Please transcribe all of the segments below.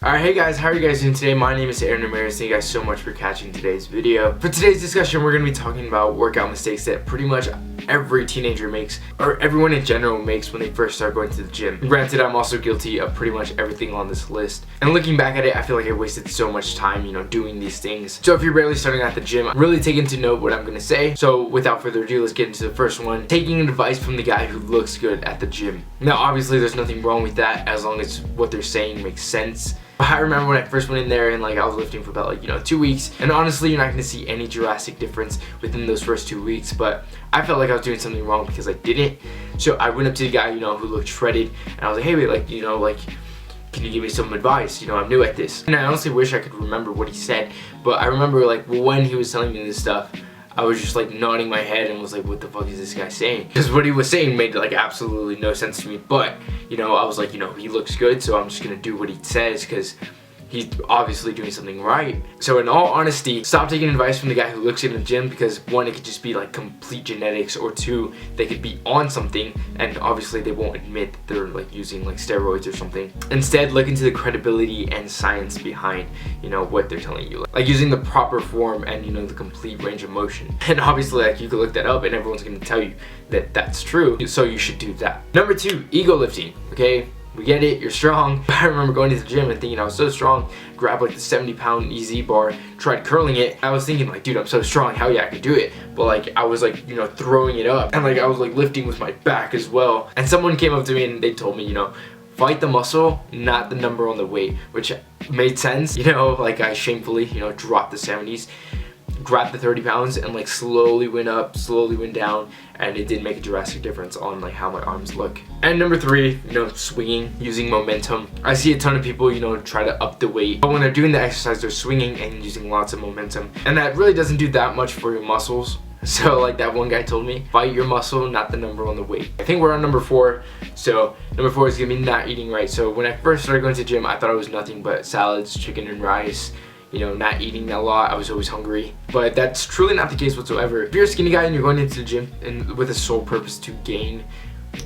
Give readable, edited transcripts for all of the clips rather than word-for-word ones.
Alright, hey guys, how are you guys doing today? My name is Aaron Ramirez. Thank you guys so much for catching today's video. For today's discussion, we're going to be talking about workout mistakes that pretty much every teenager makes, or everyone in general makes when they first start going to the gym. Granted, I'm also guilty of pretty much everything on this list. And looking back at it, I feel like I wasted so much time, doing these things. So if you're barely starting at the gym, really take into note what I'm going to say. So without further ado, let's get into the first one. Taking advice from the guy who looks good at the gym. Now, obviously, there's nothing wrong with that as long as what they're saying makes sense. I remember when I first went in there and I was lifting for about 2 weeks, and honestly you're not going to see any drastic difference within those first 2 weeks, but I felt like I was doing something wrong because I didn't. So I went up to the guy who looked shredded, and I was like, hey wait, can you give me some advice? I'm new at this. And I honestly wish I could remember what he said, but I remember when he was telling me this stuff, I was just nodding my head and was like, what the fuck is this guy saying? Because what he was saying made absolutely no sense to me, but I was like, he looks good, so I'm just gonna do what he says because he's obviously doing something right. So in all honesty, stop taking advice from the guy who looks in the gym, because one, it could just be complete genetics, or two, they could be on something and obviously they won't admit that they're using steroids or something. Instead, look into the credibility and science behind what they're telling you, using the proper form and the complete range of motion. And obviously you can look that up and everyone's going to tell you that that's true, so you should do that. Number 2, ego lifting. Okay, we get it, you're strong. I remember going to the gym and thinking I was so strong, grabbed the 70-pound EZ bar, tried curling it. I was thinking dude, I'm so strong, hell yeah, I could do it. But I was throwing it up, and I was lifting with my back as well. And someone came up to me and they told me, fight the muscle, not the number on the weight, which made sense. I shamefully, dropped the 70s, grabbed the 30 pounds and slowly went up, slowly went down, and it did make a drastic difference on how my arms look. And number 3, swinging, using momentum. I see a ton of people try to up the weight, but when they're doing the exercise, they're swinging and using lots of momentum, and that really doesn't do that much for your muscles. So that one guy told me, fight your muscle, not the number on the weight. I think we're on number 4. So number 4 is gonna be not eating right. So when I first started going to the gym, I thought it was nothing but salads, chicken and rice, not eating a lot. I was always hungry, but that's truly not the case whatsoever. If you're a skinny guy and you're going into the gym and with a sole purpose to gain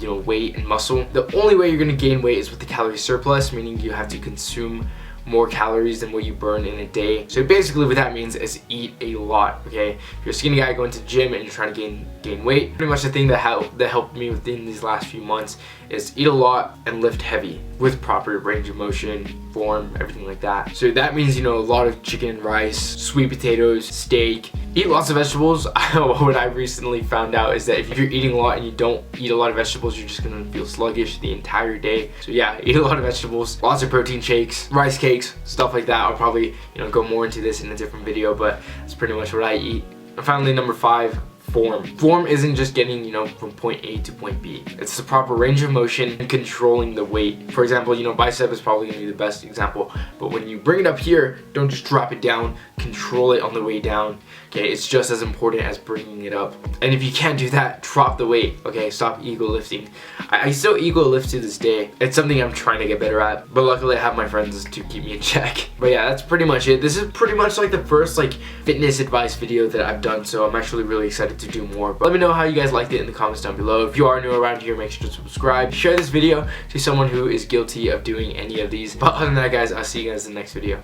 weight and muscle, the only way you're going to gain weight is with the calorie surplus, meaning you have to consume more calories than what you burn in a day. So basically what that means is eat a lot. Okay, if you're a skinny guy going to the gym and you're trying to gain weight, pretty much the thing that helped me within these last few months is eat a lot and lift heavy with proper range of motion, form, everything like that. So that means a lot of chicken and rice, sweet potatoes, steak, eat lots of vegetables. What I recently found out is that if you're eating a lot and you don't eat a lot of vegetables, you're just gonna feel sluggish the entire day. So yeah, eat a lot of vegetables, lots of protein shakes, rice cakes, stuff like that. I'll probably go more into this in a different video, but that's pretty much what I eat. And finally, number 5, form. Form isn't just getting from point A to point B. It's the proper range of motion and controlling the weight. For example, bicep is probably gonna be the best example, but when you bring it up here, don't just drop it down, control it on the way down. Okay, it's just as important as bringing it up. And if you can't do that, drop the weight. Okay, stop ego lifting. I still ego lift to this day. It's something I'm trying to get better at, but luckily I have my friends to keep me in check. But yeah, that's pretty much it. This is pretty much the first fitness advice video that I've done, so I'm actually really excited to do more. But let me know how you guys liked it in the comments down below. If you are new around here, make sure to subscribe. Share this video to someone who is guilty of doing any of these. But other than that, guys, I'll see you guys in the next video.